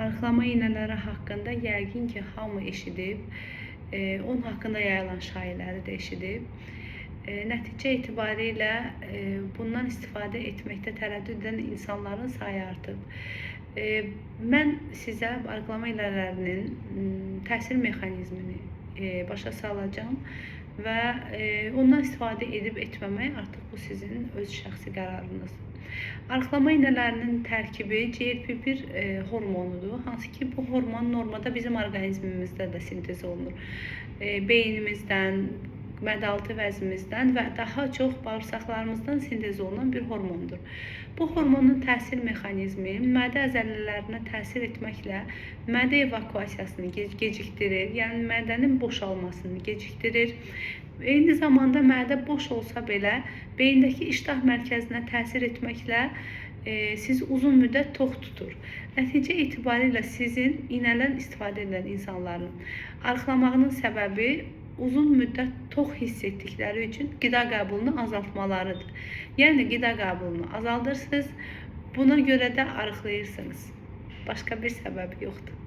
Arıqlama iynələri haqqında yəqin ki, hamı eşidib, onun haqqında yayılan şayiələri də eşidib. Nəticə etibarilə bundan istifadə etməkdə tərəddüd edən insanların sayı artıb. Mən sizə arıqlama iynələrinin təsir mexanizmini başa salacağım və ondan istifadə edib etməmək artıq bu sizin öz şəxsi qərarınızdır. Arıqlama iynələrinin tərkibi GLP-1 hormonudur. Hansı ki, bu hormon normada bizim orqanizmimizdə də sintez olunur. Beynimizdən, mədəaltı vəzimizdən və daha çox bağırsaqlarımızdan sintez olunan bir hormondur. Bu hormonun təsir mexanizmi mədə əzələlərinə təsir etməklə mədə evakuasiyasını gecikdirir, yəni mədənin boşalmasını gecikdirir. Eyni zamanda mədə boş olsa belə beyindəki iştah mərkəzinə təsir etməklə sizi uzun müddət tox tutur. Nəticə etibarilə sizin iynədən istifadə edən insanların arıqlamağının səbəbi uzun müddət tox hiss etdikləri üçün qida qəbulunu azaltmalarıdır. Yəni qida qəbulunu azaldırsınız, buna görə də arıqlayırsınız. Başqa bir səbəbi yoxdur.